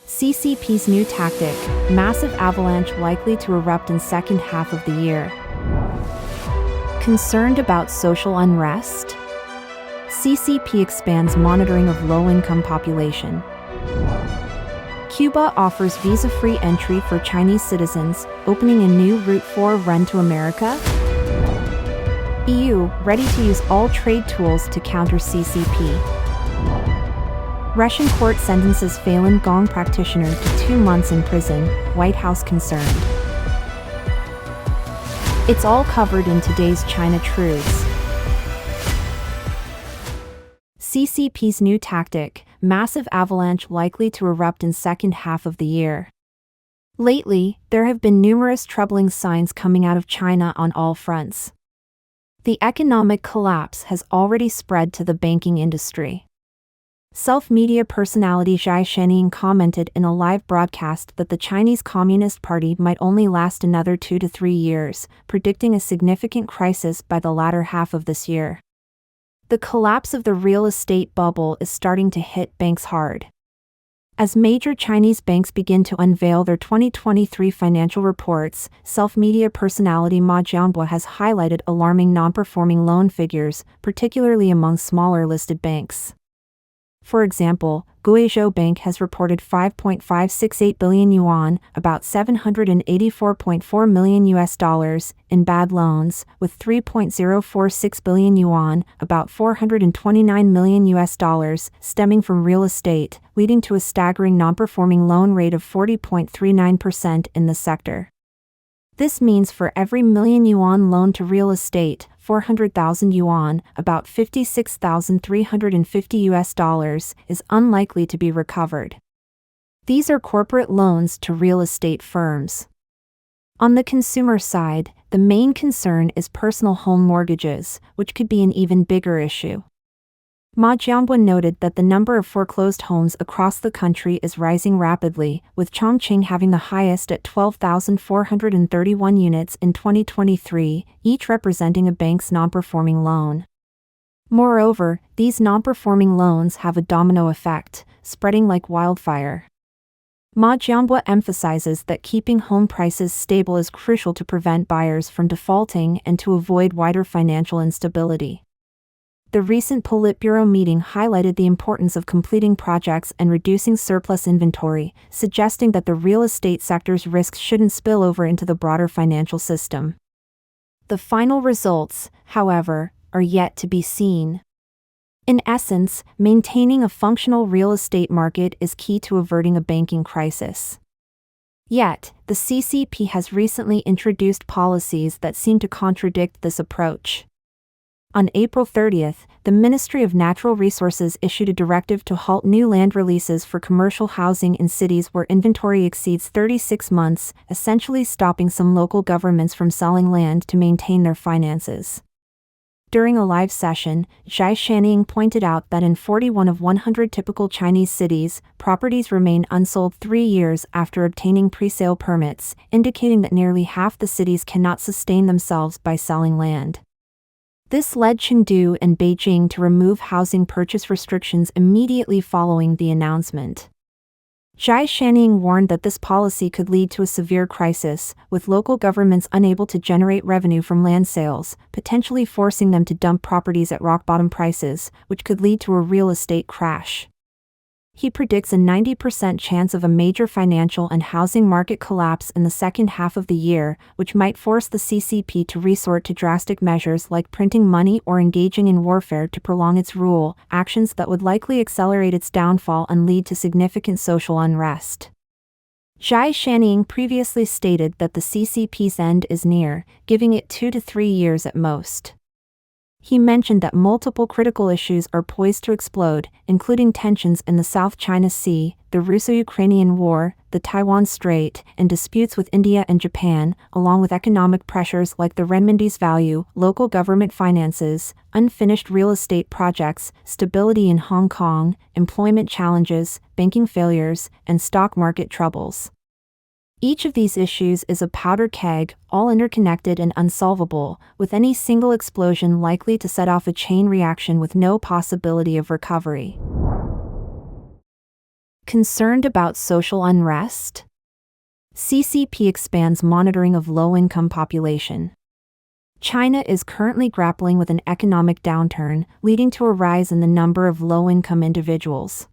CCP's new tactic, massive avalanche likely to erupt in second half of the year. Concerned about social unrest? CCP expands monitoring of low-income population. Cuba offers visa-free entry for Chinese citizens, opening a new route for a run to America? EU, ready to use all trade tools to counter CCP. Russian court sentences Falun Gong practitioner to 2 months in prison, White House concerned. It's all covered in today's China Truths. CCP's new tactic, massive avalanche likely to erupt in second half of the year. Lately, there have been numerous troubling signs coming out of China on all fronts. The economic collapse has already spread to the banking industry. Self-media personality Zhai Shenying commented in a live broadcast that the Chinese Communist Party might only last another 2 to 3 years, predicting a significant crisis by the latter half of this year. The collapse of the real estate bubble is starting to hit banks hard. As major Chinese banks begin to unveil their 2023 financial reports, self-media personality Ma Jianbo has highlighted alarming non-performing loan figures, particularly among smaller listed banks. For example, Guizhou Bank has reported 5.568 billion yuan, about $784.4 million in bad loans, with 3.046 billion yuan, about $429 million stemming from real estate, leading to a staggering non-performing loan rate of 40.39% in the sector. This means for every million yuan loan to real estate, 400,000 yuan, about $56,350 is unlikely to be recovered. These are corporate loans to real estate firms. On the consumer side, the main concern is personal home mortgages, which could be an even bigger issue. Ma Jianbo noted that the number of foreclosed homes across the country is rising rapidly, with Chongqing having the highest at 12,431 units in 2023, each representing a bank's non-performing loan. Moreover, these non-performing loans have a domino effect, spreading like wildfire. Ma Jianbo emphasizes that keeping home prices stable is crucial to prevent buyers from defaulting and to avoid wider financial instability. The recent Politburo meeting highlighted the importance of completing projects and reducing surplus inventory, suggesting that the real estate sector's risks shouldn't spill over into the broader financial system. The final results, however, are yet to be seen. In essence, maintaining a functional real estate market is key to averting a banking crisis. Yet, the CCP has recently introduced policies that seem to contradict this approach. On April 30th, the Ministry of Natural Resources issued a directive to halt new land releases for commercial housing in cities where inventory exceeds 36 months, essentially stopping some local governments from selling land to maintain their finances. During a live session, Zhai Shenying pointed out that in 41 of 100 typical Chinese cities, properties remain unsold 3 years after obtaining pre-sale permits, indicating that nearly half the cities cannot sustain themselves by selling land. This led Chengdu and Beijing to remove housing purchase restrictions immediately following the announcement. Zhai Shenying warned that this policy could lead to a severe crisis, with local governments unable to generate revenue from land sales, potentially forcing them to dump properties at rock-bottom prices, which could lead to a real estate crash. He predicts a 90% chance of a major financial and housing market collapse in the second half of the year, which might force the CCP to resort to drastic measures like printing money or engaging in warfare to prolong its rule, actions that would likely accelerate its downfall and lead to significant social unrest. Zhai Shenying previously stated that the CCP's end is near, giving it 2 to 3 years at most. He mentioned that multiple critical issues are poised to explode, including tensions in the South China Sea, the Russo-Ukrainian War, the Taiwan Strait, and disputes with India and Japan, along with economic pressures like the renminbi's value, local government finances, unfinished real estate projects, stability in Hong Kong, employment challenges, banking failures, and stock market troubles. Each of these issues is a powder keg, all interconnected and unsolvable, with any single explosion likely to set off a chain reaction with no possibility of recovery. Concerned about social unrest? CCP expands monitoring of low-income population. China is currently grappling with an economic downturn, leading to a rise in the number of low-income individuals.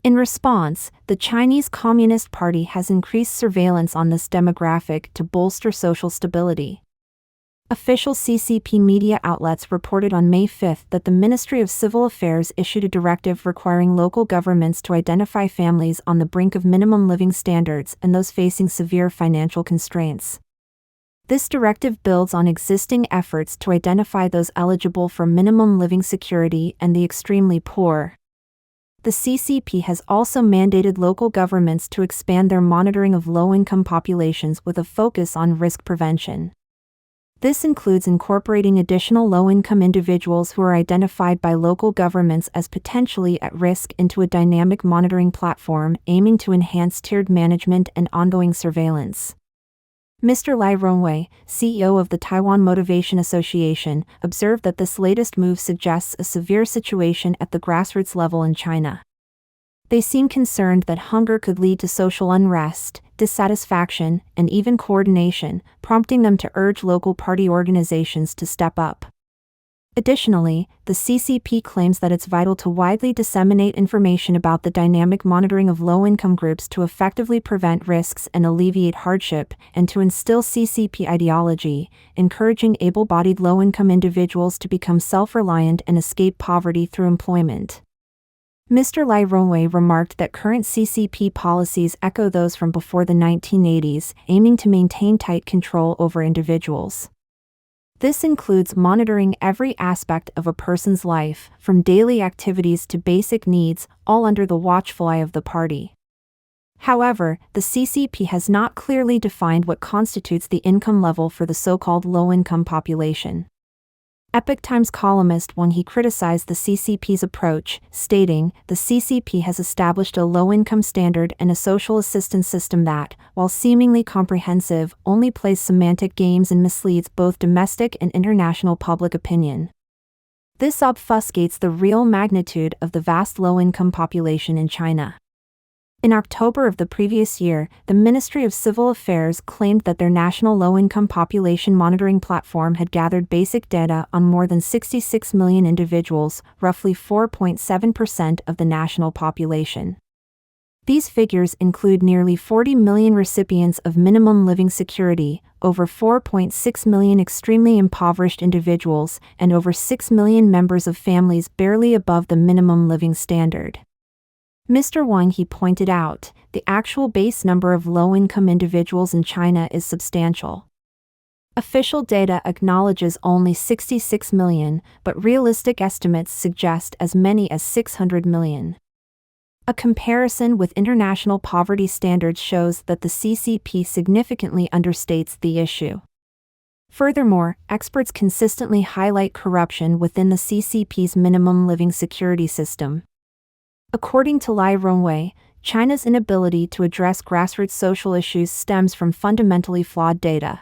In response, the Chinese Communist Party has increased surveillance on this demographic to bolster social stability. Official CCP media outlets reported on May 5 that the Ministry of Civil Affairs issued a directive requiring local governments to identify families on the brink of minimum living standards and those facing severe financial constraints. This directive builds on existing efforts to identify those eligible for minimum living security and the extremely poor. The CCP has also mandated local governments to expand their monitoring of low-income populations with a focus on risk prevention. This includes incorporating additional low-income individuals who are identified by local governments as potentially at risk into a dynamic monitoring platform aiming to enhance tiered management and ongoing surveillance. Mr. Lai Rongwei, CEO of the Taiwan Motivation Association, observed that this latest move suggests a severe situation at the grassroots level in China. They seem concerned that hunger could lead to social unrest, dissatisfaction, and even coordination, prompting them to urge local party organizations to step up. Additionally, the CCP claims that it's vital to widely disseminate information about the dynamic monitoring of low-income groups to effectively prevent risks and alleviate hardship, and to instill CCP ideology, encouraging able-bodied low-income individuals to become self-reliant and escape poverty through employment. Mr. Lai Rongwei remarked that current CCP policies echo those from before the 1980s, aiming to maintain tight control over individuals. This includes monitoring every aspect of a person's life, from daily activities to basic needs, all under the watchful eye of the party. However, the CCP has not clearly defined what constitutes the income level for the so-called low-income population. Epoch Times columnist Wang He criticized the CCP's approach, stating, "The CCP has established a low-income standard and a social assistance system that, while seemingly comprehensive, only plays semantic games and misleads both domestic and international public opinion." This obfuscates the real magnitude of the vast low-income population in China. In October of the previous year, the Ministry of Civil Affairs claimed that their national low-income population monitoring platform had gathered basic data on more than 66 million individuals, roughly 4.7% of the national population. These figures include nearly 40 million recipients of minimum living security, over 4.6 million extremely impoverished individuals, and over 6 million members of families barely above the minimum living standard. Mr. Wang He pointed out, the actual base number of low-income individuals in China is substantial. Official data acknowledges only 66 million, but realistic estimates suggest as many as 600 million. A comparison with international poverty standards shows that the CCP significantly understates the issue. Furthermore, experts consistently highlight corruption within the CCP's minimum living security system. According to Lai Rongwei, China's inability to address grassroots social issues stems from fundamentally flawed data.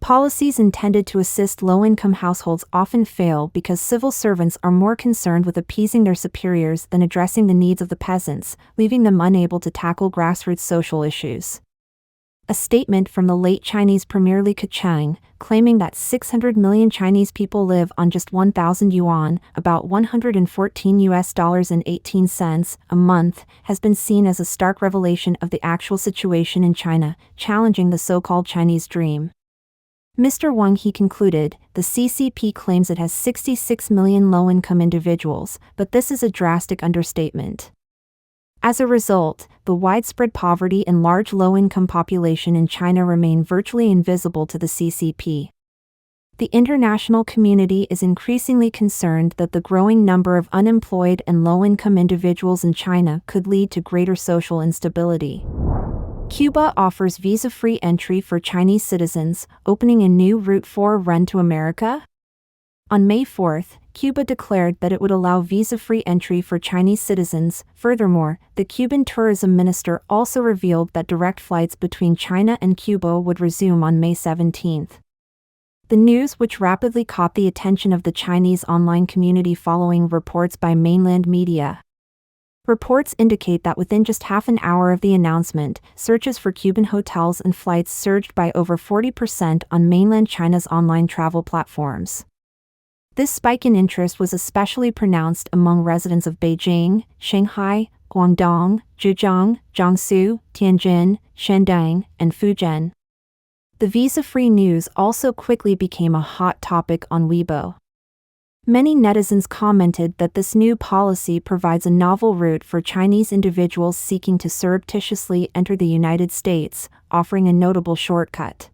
Policies intended to assist low-income households often fail because civil servants are more concerned with appeasing their superiors than addressing the needs of the peasants, leaving them unable to tackle grassroots social issues. A statement from the late Chinese Premier Li Keqiang, claiming that 600 million Chinese people live on just 1,000 yuan, about $114.18 a month, has been seen as a stark revelation of the actual situation in China, challenging the so-called Chinese dream. Mr. Wang He concluded, the CCP claims it has 66 million low-income individuals, but this is a drastic understatement. As a result, the widespread poverty and large low-income population in China remain virtually invisible to the CCP. The international community is increasingly concerned that the growing number of unemployed and low-income individuals in China could lead to greater social instability. Cuba offers visa-free entry for Chinese citizens, opening a new route for a run to America? On May 4, Cuba declared that it would allow visa-free entry for Chinese citizens. Furthermore, the Cuban tourism minister also revealed that direct flights between China and Cuba would resume on May 17. The news, which rapidly caught the attention of the Chinese online community following reports by mainland media. Reports indicate that within just half an hour of the announcement, searches for Cuban hotels and flights surged by over 40% on mainland China's online travel platforms. This spike in interest was especially pronounced among residents of Beijing, Shanghai, Guangdong, Zhejiang, Jiangsu, Tianjin, Shandong, and Fujian. The visa-free news also quickly became a hot topic on Weibo. Many netizens commented that this new policy provides a novel route for Chinese individuals seeking to surreptitiously enter the United States, offering a notable shortcut.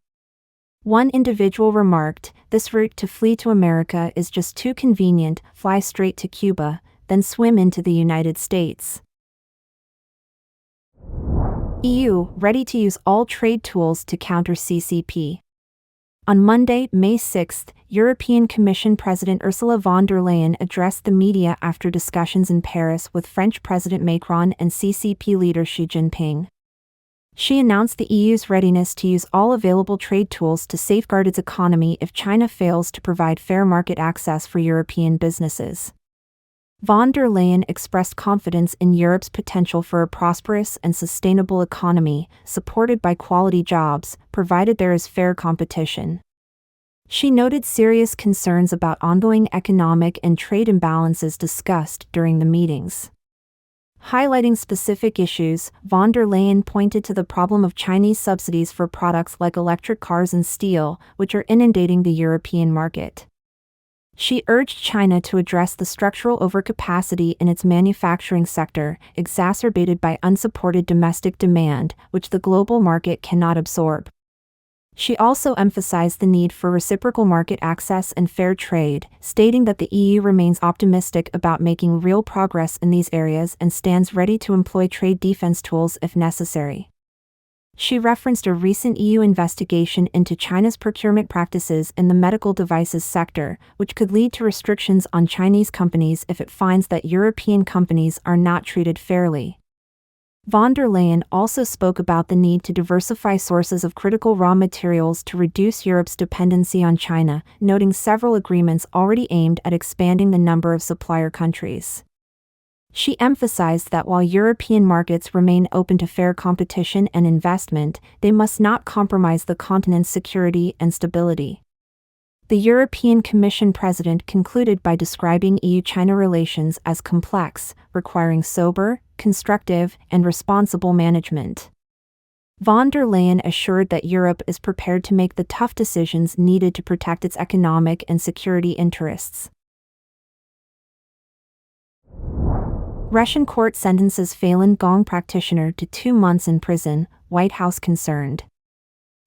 One individual remarked, "This route to flee to America is just too convenient, fly straight to Cuba, then swim into the United States." EU, ready to use all trade tools to counter CCP. On Monday, May 6, European Commission President Ursula von der Leyen addressed the media after discussions in Paris with French President Macron and CCP leader Xi Jinping. She announced the EU's readiness to use all available trade tools to safeguard its economy if China fails to provide fair market access for European businesses. Von der Leyen expressed confidence in Europe's potential for a prosperous and sustainable economy, supported by quality jobs, provided there is fair competition. She noted serious concerns about ongoing economic and trade imbalances discussed during the meetings. Highlighting specific issues, von der Leyen pointed to the problem of Chinese subsidies for products like electric cars and steel, which are inundating the European market. She urged China to address the structural overcapacity in its manufacturing sector, exacerbated by unsupported domestic demand, which the global market cannot absorb. She also emphasized the need for reciprocal market access and fair trade, stating that the EU remains optimistic about making real progress in these areas and stands ready to employ trade defense tools if necessary. She referenced a recent EU investigation into China's procurement practices in the medical devices sector, which could lead to restrictions on Chinese companies if it finds that European companies are not treated fairly. Von der Leyen also spoke about the need to diversify sources of critical raw materials to reduce Europe's dependency on China, noting several agreements already aimed at expanding the number of supplier countries. She emphasized that while European markets remain open to fair competition and investment, they must not compromise the continent's security and stability. The European Commission President concluded by describing EU-China relations as complex, requiring sober, constructive, and responsible management. Von der Leyen assured that Europe is prepared to make the tough decisions needed to protect its economic and security interests. Russian court sentences Falun Gong practitioner to 2 months in prison, White House concerned.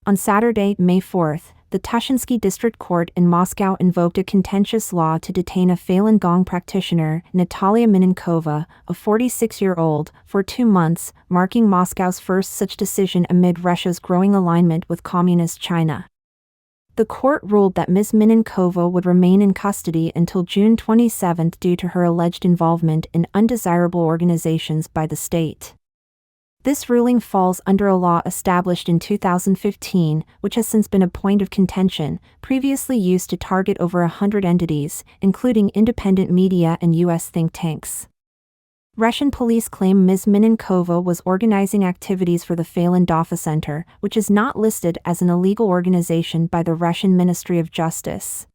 On Saturday, May 4, the Tushinsky District Court in Moscow invoked a contentious law to detain a Falun Gong practitioner, Natalia Minenkova, a 46-year-old, for 2 months, marking Moscow's first such decision amid Russia's growing alignment with Communist China. The court ruled that Ms. Minenkova would remain in custody until June 27 due to her alleged involvement in undesirable organizations by the state. This ruling falls under a law established in 2015, which has since been a point of contention, previously used to target over 100 entities, including independent media and U.S. think tanks. Russian police claim Ms. Minenkova was organizing activities for the Falun Dafa Center, which is not listed as an illegal organization by the Russian Ministry of Justice.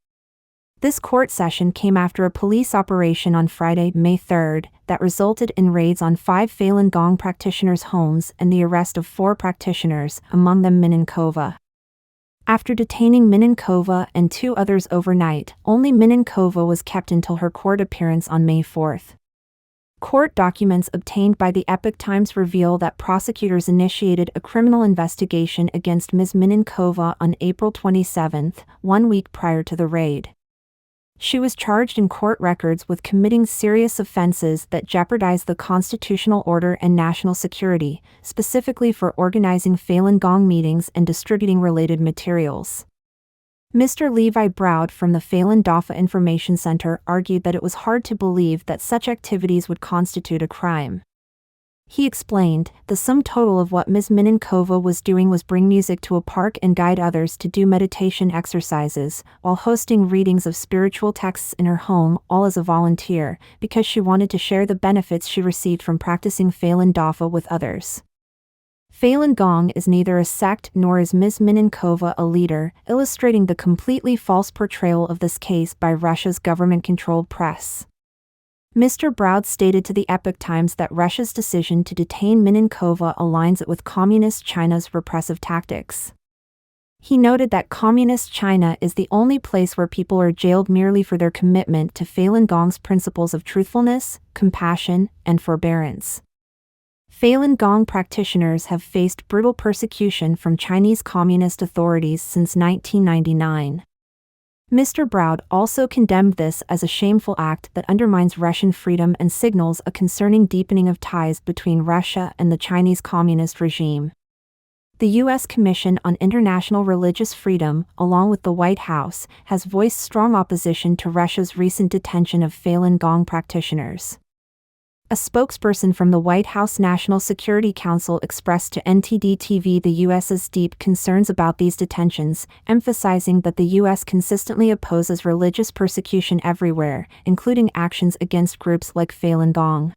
This court session came after a police operation on Friday, May 3, that resulted in raids on 5 Falun Gong practitioners' homes and the arrest of 4 practitioners, among them Minenkova. After detaining Minenkova and 2 others overnight, only Minenkova was kept until her court appearance on May 4. Court documents obtained by the Epoch Times reveal that prosecutors initiated a criminal investigation against Ms. Minenkova on April 27, 1 week prior to the raid. She was charged in court records with committing serious offenses that jeopardize the constitutional order and national security, specifically for organizing Falun Gong meetings and distributing related materials. Mr. Levi Broud from the Falun Dafa Information Center argued that it was hard to believe that such activities would constitute a crime. He explained, the sum total of what Ms. Mininkova was doing was bring music to a park and guide others to do meditation exercises, while hosting readings of spiritual texts in her home, all as a volunteer, because she wanted to share the benefits she received from practicing Falun Dafa with others. Falun Gong is neither a sect nor is Ms. Mininkova a leader, illustrating the completely false portrayal of this case by Russia's government-controlled press. Mr. Broud stated to the Epoch Times that Russia's decision to detain Mininkova aligns it with Communist China's repressive tactics. He noted that Communist China is the only place where people are jailed merely for their commitment to Falun Gong's principles of truthfulness, compassion, and forbearance. Falun Gong practitioners have faced brutal persecution from Chinese Communist authorities since 1999. Mr. Broud also condemned this as a shameful act that undermines Russian freedom and signals a concerning deepening of ties between Russia and the Chinese Communist regime. The U.S. Commission on International Religious Freedom, along with the White House, has voiced strong opposition to Russia's recent detention of Falun Gong practitioners. A spokesperson from the White House National Security Council expressed to NTD-TV the U.S.'s deep concerns about these detentions, emphasizing that the U.S. consistently opposes religious persecution everywhere, including actions against groups like Falun Gong.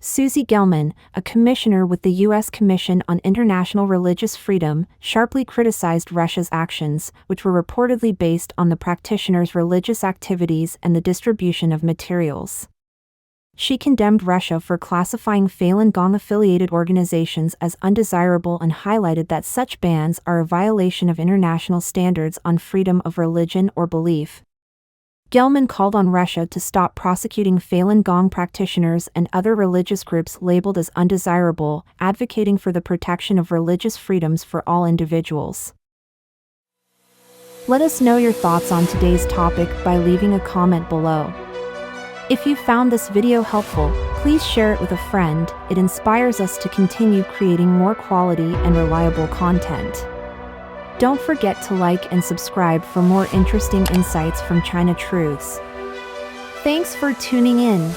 Susie Gelman, a commissioner with the U.S. Commission on International Religious Freedom, sharply criticized Russia's actions, which were reportedly based on the practitioners' religious activities and the distribution of materials. She condemned Russia for classifying Falun Gong-affiliated organizations as undesirable and highlighted that such bans are a violation of international standards on freedom of religion or belief. Gelman called on Russia to stop prosecuting Falun Gong practitioners and other religious groups labeled as undesirable, advocating for the protection of religious freedoms for all individuals. Let us know your thoughts on today's topic by leaving a comment below. If you found this video helpful, please share it with a friend. It inspires us to continue creating more quality and reliable content. Don't forget to like and subscribe for more interesting insights from China Truths. Thanks for tuning in.